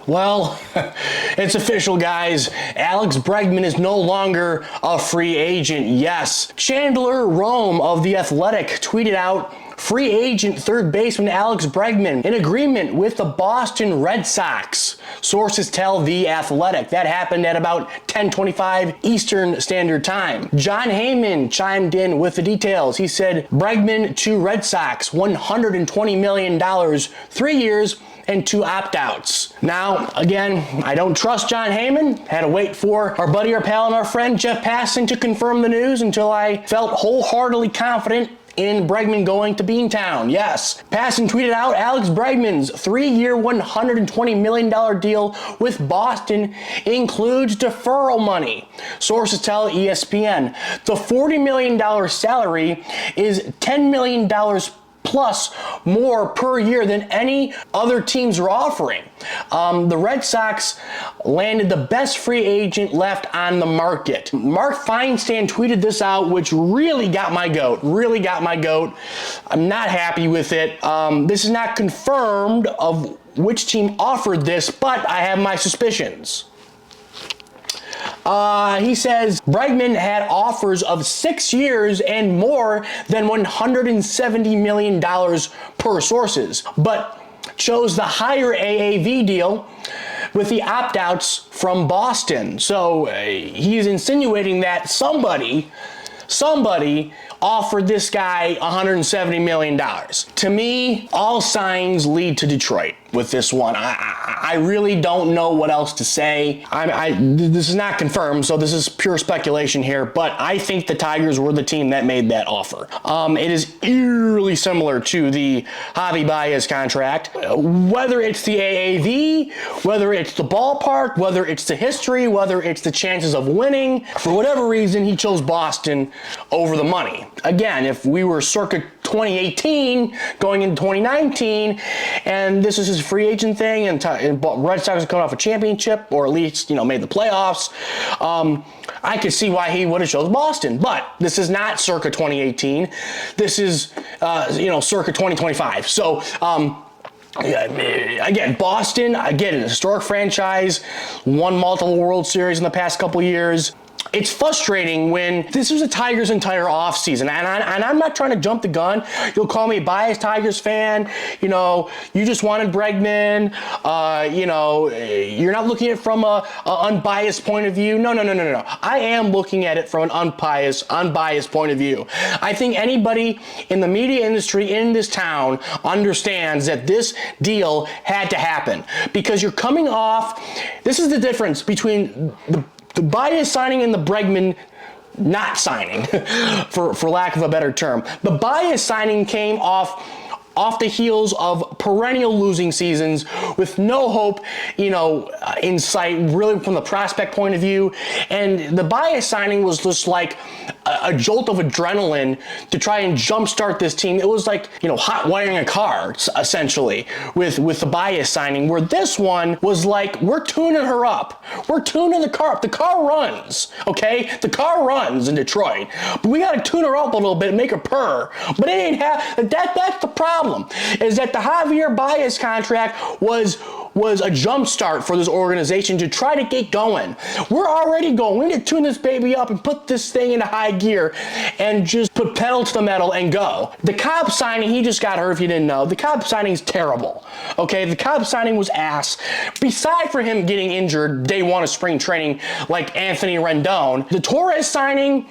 Well, it's official, guys. Alex Bregman is no longer a free agent. Yes. Chandler Rome of The Athletic tweeted out, free agent third baseman Alex Bregman in agreement with the Boston Red Sox. Sources tell The Athletic. That happened at about 10:25 Eastern Standard Time. John Heyman chimed in with the details. He said, Bregman to Red Sox, $120 million, 3 years, and 2 opt-outs. Now, again, I don't trust John Heyman. Had to wait for our buddy, our pal, and our friend Jeff Passan to confirm the news until I felt wholeheartedly confident in Bregman going to Beantown. Yes. Passan tweeted out Alex Bregman's 3-year, $120 million deal with Boston includes deferral money. Sources tell ESPN the $40 million salary is $10 million plus more per year than any other teams are offering. The Red Sox landed the best free agent left on the market. Mark Feinstein tweeted this out, which really got my goat. I'm not happy with it. This is not confirmed of which team offered this, but I have my suspicions. He says Bregman had offers of 6 years and more than $170 million per sources, but chose the higher AAV deal with the opt-outs from Boston. So he's insinuating that somebody offered this guy $170 million. To me, all signs lead to Detroit with this one. I really don't know what else to say. This is not confirmed, so this is pure speculation here, but I think the Tigers were the team that made that offer. It is eerily similar to the Javi Baez contract. Whether it's the AAV, whether it's the ballpark, whether it's the history, whether it's the chances of winning, for whatever reason, he chose Boston over the money. Again, if we were circa 2018 going into 2019, and this is his free agent thing, and Red Sox are coming off a championship, or at least, made the playoffs, I could see why he would have chosen Boston. But this is not circa 2018. This is, circa 2025. So, again, Boston, again, an historic franchise, won multiple World Series in the past couple years. It's frustrating when this was the Tigers' entire offseason, and I'm not trying to jump the gun. You'll call me a biased Tigers fan. You just wanted Bregman. You're not looking at it from a unbiased point of view. No. I am looking at it from an unbiased point of view. I think anybody in the media industry in this town understands that this deal had to happen because you're coming off. This is the difference between the Baez signing and the Bregman not signing, for lack of a better term. The Baez signing came off the heels of perennial losing seasons with no hope, in sight, really from the prospect point of view. And the Baez signing was just like a jolt of adrenaline to try and jumpstart this team. It was like, hot wiring a car, essentially, with the Baez signing, where this one was like, we're tuning her up. We're tuning the car up. The car runs, okay? The car runs in Detroit. But we got to tune her up a little bit and make her purr. But it ain't that's the problem. Is that the Javier Baez contract was a jump start for this organization to try to get going. We're already going. We need to tune this baby up and put this thing into high gear and just put pedal to the metal and go. The Cobb signing, he just got hurt if you didn't know. The Cobb signing is terrible. Okay, the Cobb signing was ass. Beside for him getting injured day one of spring training like Anthony Rendon, the Torres signing,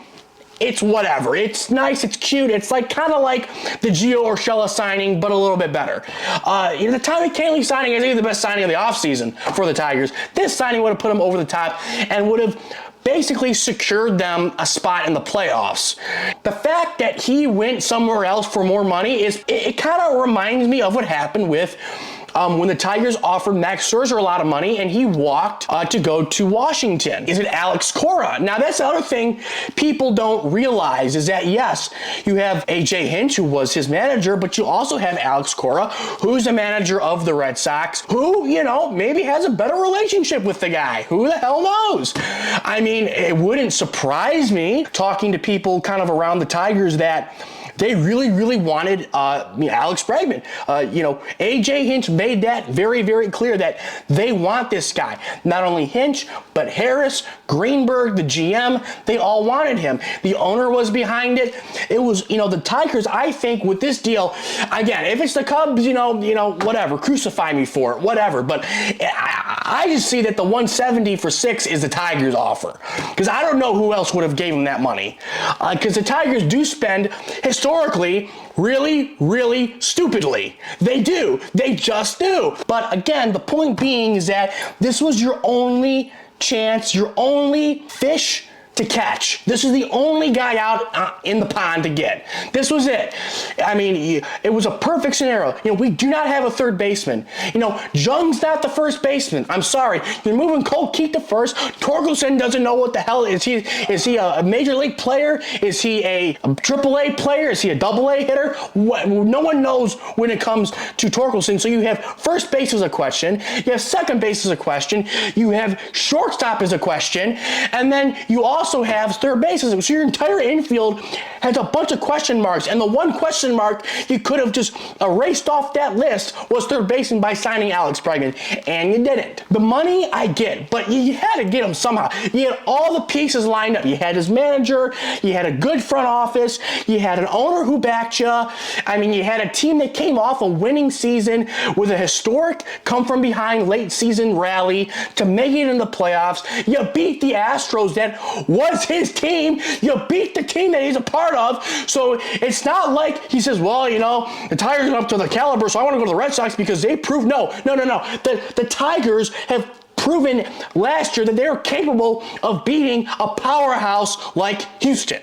it's whatever. It's nice. It's cute. It's kind of like the Gio Urshela signing, but a little bit better. The Tommy Kahnle signing is the best signing of the offseason for the Tigers. This signing would have put them over the top and would have basically secured them a spot in the playoffs. The fact that he went somewhere else for more money it kind of reminds me of what happened with when the Tigers offered Max Scherzer a lot of money and he walked to go to Washington. Is it Alex Cora? Now that's the other thing people don't realize is that yes, you have AJ Hinch, who was his manager, but you also have Alex Cora, who's the manager of the Red Sox, who, maybe has a better relationship with the guy. Who the hell knows? I mean, it wouldn't surprise me talking to people kind of around the Tigers that They really, really wanted Alex Bregman. AJ Hinch made that very, very clear that they want this guy. Not only Hinch, but Harris, Greenberg, the GM, they all wanted him. The owner was behind it. It was, the Tigers, I think, with this deal, again, if it's the Cubs, whatever, crucify me for it, whatever. But I just see that the 170 for 6 is the Tigers' offer. Because I don't know who else would have gave him that money. Because the Tigers do spend, historically, really, really stupidly. They do. They just do. But again, the point being is that this was your only chance, your only fish to catch. This is the only guy out in the pond to get. This was it. I mean, it was a perfect scenario. We do not have a third baseman. Jung's not the first baseman. I'm sorry. You're moving Cole Keith to first. Torkelson doesn't know what the hell is he. Is he a major league player? Is he a AAA player? Is he a AA hitter? No one knows when it comes to Torkelson. So you have first base as a question. You have second base as a question. You have shortstop as a question. And then you also have third bases. So your entire infield has a bunch of question marks, and the one question mark you could have just erased off that list was third baseman by signing Alex Bregman, and you didn't. The money I get, but you had to get him somehow. You had all the pieces lined up. You had his manager, you had a good front office, you had an owner who backed you. I mean, you had a team that came off a winning season with a historic come-from-behind late season rally to make it in the playoffs. You beat the Astros that was his team. You beat the team that he's a part of. So it's not like he says, well, the Tigers are up to the caliber, so I want to go to the Red Sox because they proved no. The Tigers have proven last year that they're capable of beating a powerhouse like Houston.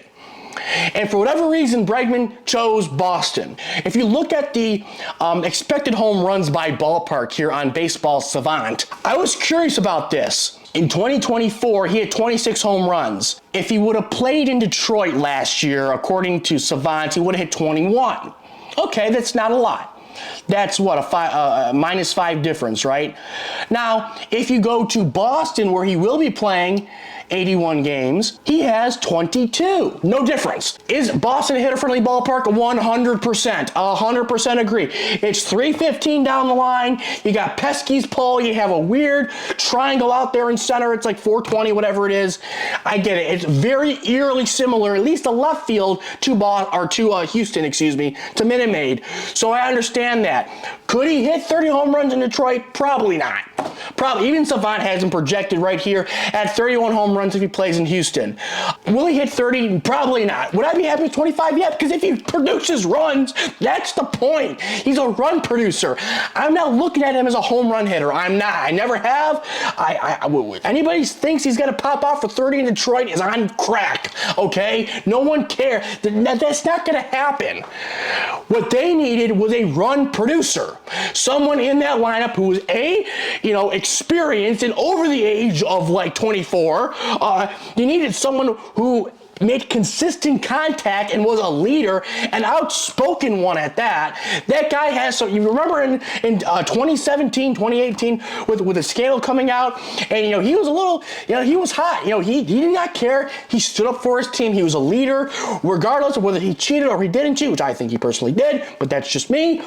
And for whatever reason, Bregman chose Boston. If you look at the expected home runs by ballpark here on Baseball Savant, I was curious about this. In 2024, he had 26 home runs. If he would have played in Detroit last year, according to Savant, he would have hit 21. Okay, that's not a lot. That's what, a -5 difference, right? Now, if you go to Boston, where he will be playing 81 games, he has 22. No difference. Is Boston a hitter-friendly ballpark? 100%. 100% agree. It's 315 down the line. You got Pesky's pole. You have a weird triangle out there in center. It's like 420, whatever it is. I get it. It's very eerily similar, at least the left field, to Houston, to Minute Maid. So I understand that. Could he hit 30 home runs in Detroit? Probably not. Probably. Even Savant has him projected right here at 31 home runs if he plays in Houston. Will he hit 30? Probably not. Would I be happy with 25? Yeah, because if he produces runs, that's the point. He's a run producer. I'm not looking at him as a home run hitter. I'm not. I never have. Anybody thinks he's going to pop off for 30 in Detroit is on crack, okay? No one cares. That's not going to happen. What they needed was a run producer. Someone in that lineup who was experienced and over the age of like 24. You needed someone who made consistent contact and was a leader, an outspoken one at that. That guy has, so you remember in 2017, 2018 with the scandal coming out, and he was a little, he was hot. He did not care. He stood up for his team. He was a leader, regardless of whether he cheated or he didn't cheat, which I think he personally did, but that's just me.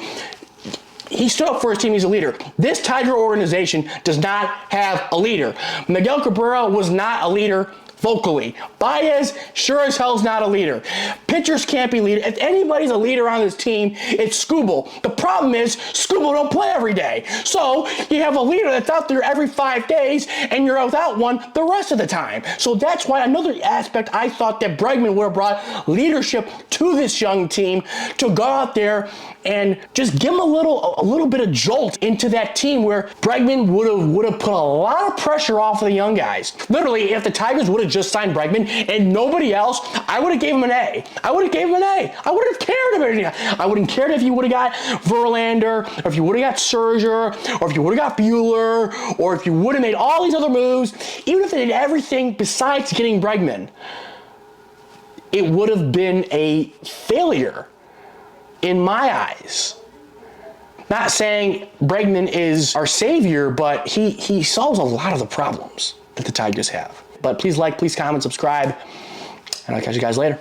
He stood up for his team. He's a leader. This Tiger organization does not have a leader. Miguel Cabrera was not a leader vocally. Baez sure as hell's not a leader. Pitchers can't be leaders. If anybody's a leader on this team, it's Skubal. The problem is Skubal don't play every day. So you have a leader that's out there every 5 days and you're without one the rest of the time. So that's why another aspect I thought that Bregman would have brought leadership to this young team to go out there and just give him a little bit of jolt into that team where Bregman would have put a lot of pressure off of the young guys. Literally, if the Tigers would have just signed Bregman and nobody else, I would have gave him an A. I would have gave him an A. I wouldn't have cared about anything. I wouldn't have cared if you would have got Verlander, or if you would have got Scherzer, or if you would have got Buehler, or if you would have made all these other moves. Even if they did everything besides getting Bregman, it would have been a failure in my eyes. Not saying Bregman is our savior, but he solves a lot of the problems that the Tigers have. But please like, please comment, subscribe, and I'll catch you guys later.